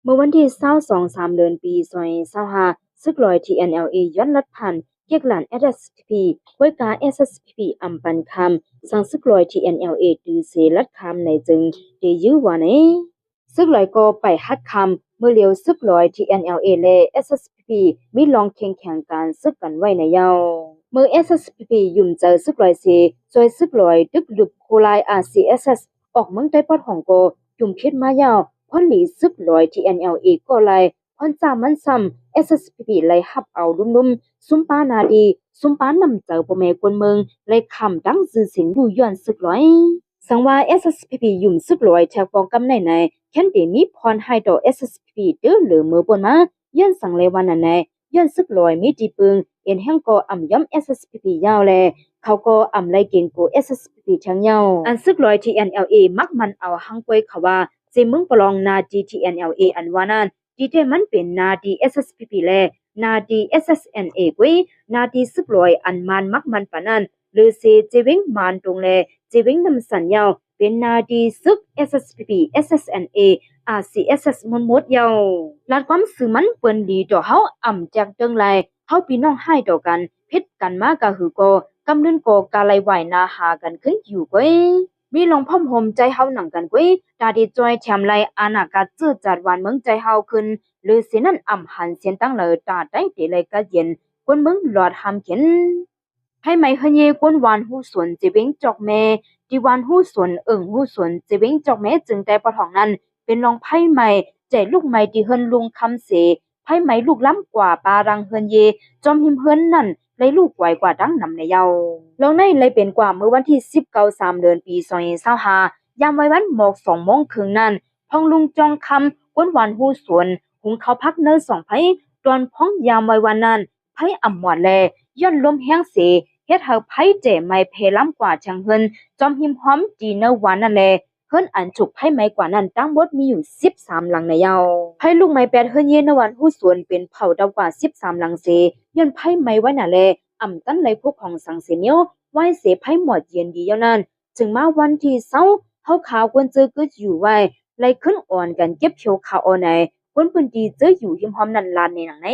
เมื่อวันที่22-3เดือนปี2025ศึกลอย TNLA ย้อนลัดผ่านเกียกหลาน SSPP ไว้การ SSPP อำปันคำสั่งศึกลอย TNLA ตือเสลัดคำในจึงเดยื้อว่าในศึกลอยก็ไปฮัดคำเมื่อเลียวศึกลอย TNLA และ SSPP มีลองแข่งการศึกกันไว้ในเยาเมื่อ SSPP ยุ่มเจอศึกลอยเสจอยศึกลอยดึกลุบโคลาย RCSS ออกเมืองใต้ปอดของโกจุ่มคิดมายาวพอนหลีซึกลอย TNLA ก็ไลพอนจามันซ้ำ SSPP ไลหับเอาลุ่มๆซุมป้านาดีซุมป้านำเจอปะเมกวนเมืองไลคำดังซื่อเสิงดูย้อนซึกลอยสังว่า SSPP ยุ่มซึกลอยแทกฟองกำในแค่นเดมีพรให้ต่อ SSPP เด้อเหลือมือบนมาย้อนสังเลวันนั้นย้อนซึกลอยมีดีปึงเอ็นแห่งก็อ่ำย้ำ SSPP ยาวแลเขาก็อ่ำไลเก่งกู SSPP ทั้งยาวอันซึกลอย TNLA มักมันเอาหังกวยเขาว่าเจมึงปลองนาดี TNLA อันวานั้นดีเทมันเป็นนาดี SSPP แลนาดี SSNA กวยนาดีซึกลอยอันมันมักมันปานั้นหรือเซเจวิงมันตรงแลเจวิงนำสัญญาเป็นนาดีซึก SSPP SSNA RCSS มันหมดยาวลาดความสื่อมันเปิ้นดีต่อเฮาอ่ำจากเติงไลเฮาพี่น้องให้ต่อกันพิษกันมากะหือก็กำลืนก็กาไลไหวนาหากันขึ้นอยู่ก้อยมีลองพ่อมโฮมใจเฮาหนังกันก้อยตาดีจอยแถมไลอานากาจื้อจัดวันเมืองใจเฮาขึ้นหรือสินั้นอ่ำหันเสียนตั้งเลยตาได้เตเลยกะเย็นคนเมืองหลอดหำเข็นให้ไหมเฮเยกวนวานหูสวนจิเวงจอกแม่ดีวานหูสวนหูสวนจิเวงจอกแม่จึงแต่ปะทองนั้นเป็นรองไพ่ใหม่ใจลูกใหม่ที่เฮินลุงคำเสไพ่ไหมลูกล้ำกว่าปารังเฮินเยจอมหิมเฮินนั่นเลยลูกไหวกว่าดังนำในเยาแล้วในเลยเป็นกว่าเมื่อวันที่19-3เดือนปี2025ยามไว้วันหมอก2 โมงครึ่งนั้นพ่องลุงจองคำกวนวันหูสวนหุงเขาพักเนื้อ2ไพ่ตอนพ่องยามไว้วันนั้นไพ่อ่ำหมวดแลย้อนลมแห้งเสเฮ็ดเฮาไผเจไม่เพล้ำกว่าจังเฮินจอมหิมหอมจีเนวานนั่นแลเฮินอันจุกไผไม่กว่านั้นตั้งหมดมีอยู่13หลังในเยาไผลูกไม้แปดเฮินเยนวันฮู้สวนเป็นเผ่าดาวกว่า13หลังเสย้อนไผไม่ไว้น่ะแลอ่ำกันไหลพวกของสังเสเนียวไว้เสไผหมดเย็นดีเยานั้นจึงมาวันที่เช้าเฮาขาวควรเจอก็อยู่ไว้ไล่ขึ้นอ่อนกันเก็บเขียวขาวอ่อนไหนคนพื้นที่เจออยู่หิมหอมนั่นลานในหนังไหน